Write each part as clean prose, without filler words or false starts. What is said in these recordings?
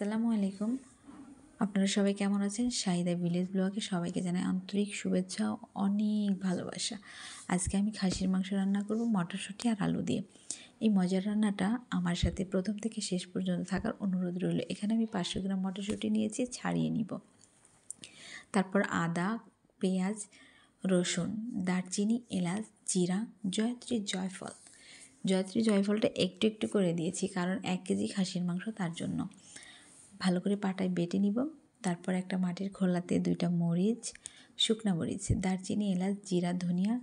আসসালামু আলাইকুম। আপনারা সবাই কেমন আছেন? শাহিদা ভিলেজ ব্লগে সবাইকে জানাই আন্তরিক শুভেচ্ছা ও অনেক ভালোবাসা। আজকে আমি খাসির মাংস রান্না করব মটরশুঁটি আর আলু দিয়ে। এই মজার রান্নাটা আমার সাথে প্রথম থেকে শেষ পর্যন্ত থাকার অনুরোধ রইল। এখানে আমি 500 গ্রাম মটরশুঁটি নিয়েছি, ছাড়িয়ে নিব। তারপর আদা, পেঁয়াজ, রসুন, দারচিনি, এলাচ, জিরা, জয়ত্রী, জয়ফলটা একটু একটু করে দিয়েছি, কারণ 1 কেজি খাসির মাংস, তার জন্য। ভালো করে পাটায় বেটে নিব। তারপর একটা মাটির খোলাতে 2টা মরিচ, শুকনা মরিচ, দারচিনি, এলাচ, জিরা, ধনিয়া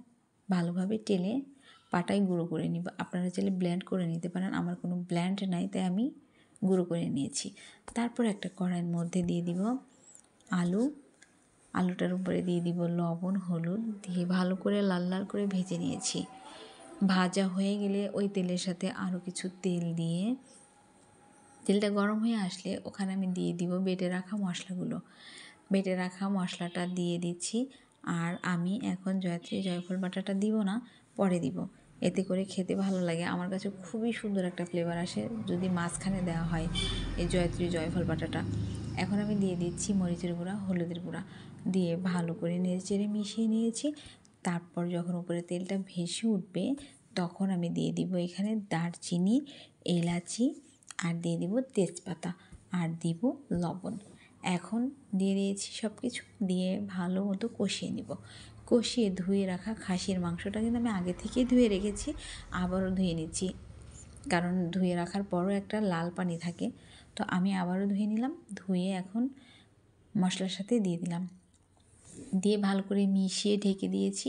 ভালোভাবে টেলে পাটায় গুঁড়ো করে নিব। আপনারা চাইলে ব্লেন্ড করে নিতে পারেন, আমার কোনো ব্লেন্ড নাই, তাই আমি গুঁড়ো করে নিয়েছি। তারপর একটা কড়াইয়ের মধ্যে দিয়ে দিব আলুটার উপরে দিয়ে দিব লবণ, হলুদ দিয়ে ভালো করে লাল লাল করে ভেজে নিয়েছি। ভাজা হয়ে গেলে ওই তেলের সাথে আরও কিছু তেল দিয়ে তেলটা গরম হয়ে আসলে ওখানে আমি দিয়ে দিব বেটে রাখা মশলাটা দিয়ে দিচ্ছি। আর আমি এখন জয়ফল বাটাটা দিব না, পরে দিব। এতে করে খেতে ভালো লাগে, আমার কাছে খুবই সুন্দর একটা ফ্লেভার আসে যদি মাঝখানে দেওয়া হয় এই জয়ফল বাটাটা। এখন আমি দিয়ে দিচ্ছি মরিচের গুঁড়া, হলুদের গুঁড়া দিয়ে ভালো করে নেড়েচেড়ে মিশিয়ে নিয়েছি। তারপর যখন উপরে তেলটা ভেসে উঠবে তখন আমি দিয়ে দিব এখানে দারচিনি, এলাচি, আর দিয়ে দিব তেজপাতা, আর দিব লবণ। এখন দিয়ে দিয়েছি সব কিছু, দিয়ে ভালো মতো কষিয়ে নিব। কষিয়ে ধুয়ে রাখা খাসির মাংসটা কিন্তু আমি আগে থেকেই ধুয়ে রেখেছি, আবারও ধুয়ে নিচ্ছি, কারণ ধুয়ে রাখার পরও একটা লাল পানি থাকে। তো আমি আবারও ধুয়ে নিলাম, ধুয়ে এখন মশলার সাথে দিয়ে দিলাম, দিয়ে ভালো করে মিশিয়ে ঢেকে দিয়েছি।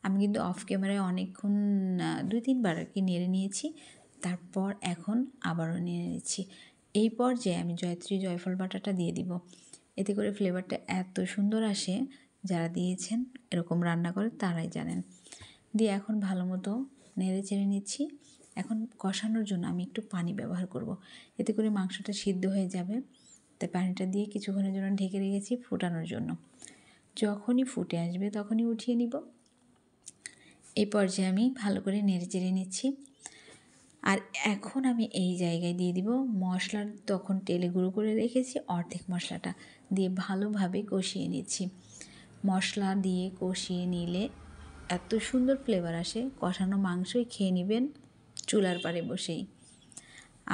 আমি কিন্তু অফ ক্যামেরায় অনেকক্ষণ 2-3 বার আর কি নেড়ে নিয়েছি। তারপর এখন আবারও নেড়ে নিচ্ছি। এই পর্যায়ে আমি জয়ফল বাটাটা দিয়ে দিব। এতে করে ফ্লেভারটা এত সুন্দর আসে, যারা দিয়েছেন এরকম রান্না করে তারাই জানেন। দিয়ে এখন ভালো মতো নেড়ে চেড়ে নিচ্ছি। এখন কষানোর জন্য আমি একটু পানি ব্যবহার করব, এতে করে মাংসটা সিদ্ধ হয়ে যাবে। তাই পানিটা দিয়ে কিছুক্ষণের জন্য ঢেকে রেখেছি ফুটানোর জন্য। যখনই ফুটে আসবে তখনই উঠিয়ে নিব। এই পর্যায়ে আমি ভালো করে নেড়ে চেড়ে নিচ্ছি। আর এখন আমি এই জায়গায় দিয়ে দিব মশলার তখন তেলে গুঁড়ো করে রেখেছি অর্ধেক মশলাটা, দিয়ে ভালোভাবে কষিয়ে নিচ্ছি। মশলা দিয়ে কষিয়ে নিলে এত সুন্দর ফ্লেভার আসে, কষানো মাংসই খেয়ে নেবেন চুলার পাড়ে বসেই।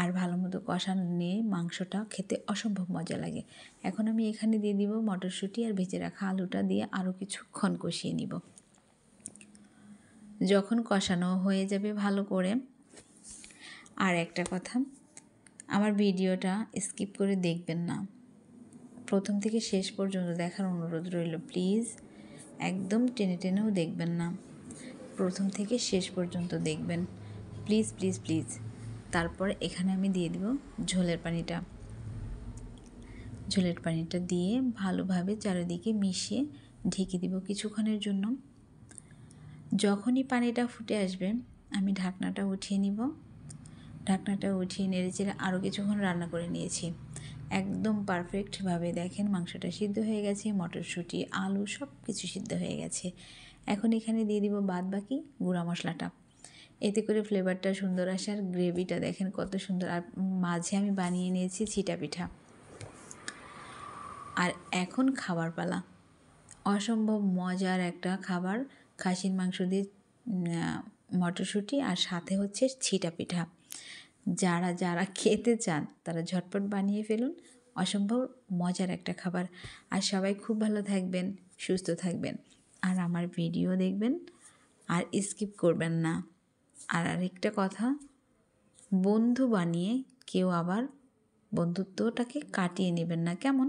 আর ভালো মতো কষানো নিয়ে মাংসটা খেতে অসম্ভব মজা লাগে। এখন আমি এখানে দিয়ে দিব মটরশুঁটি আর ভেজে রাখা আলুটা, দিয়ে আরও কিছুক্ষণ কষিয়ে নিব। যখন কষানো হয়ে যাবে ভালো করে, আর একটা কথা, আমার ভিডিওটা স্কিপ করে দেখবেন না, প্রথম থেকে শেষ পর্যন্ত দেখার অনুরোধ রইল। প্লিজ একদম টেনে টেনেও দেখবেন না, প্রথম থেকে শেষ পর্যন্ত দেখবেন, প্লিজ প্লিজ প্লিজ। তারপর এখানে আমি দিয়ে দিব ঝোলের পানিটা দিয়ে ভালোভাবে চারিদিকে মিশিয়ে ঢেকে দিব কিছুক্ষণের জন্য। যখনই পানিটা ফুটে আসবে আমি ঢাকনাটা উঠিয়ে নিব। ঢাকনাটা উঠিয়ে নেড়েচেড়ে আরও কিছুক্ষণ রান্না করে নিয়েছি। একদম পারফেক্টভাবে দেখেন মাংসটা সিদ্ধ হয়ে গেছে, মটরশুঁটি, আলু সব কিছু সিদ্ধ হয়ে গেছে। এখন এখানে দিয়ে দিব বাদবাকি গুঁড়া মশলাটা, এতে করে ফ্লেভারটা সুন্দর আসে। আর গ্রেভিটা দেখেন কত সুন্দর। আর মাঝে আমি বানিয়ে নিয়েছি ছিটা পিঠা। আর এখন খাবার পালা, অসম্ভব মজার একটা খাবার, খাসির মাংস দিয়ে মটরশুঁটি আর সাথে হচ্ছে ছিটা পিঠা। যারা যারা খেতে চান তারা ঝটপট বানিয়ে ফেলুন, অসম্ভব মজার একটা খাবার। আর সবাই খুব ভালো থাকবেন, সুস্থ থাকবেন, আর আমার ভিডিও দেখবেন, আর স্কিপ করবেন না। আর আরেকটা কথা, বন্ধু বানিয়ে কেউ আবার বন্ধুত্বটাকে কাটিয়ে নেবেন না, কেমন?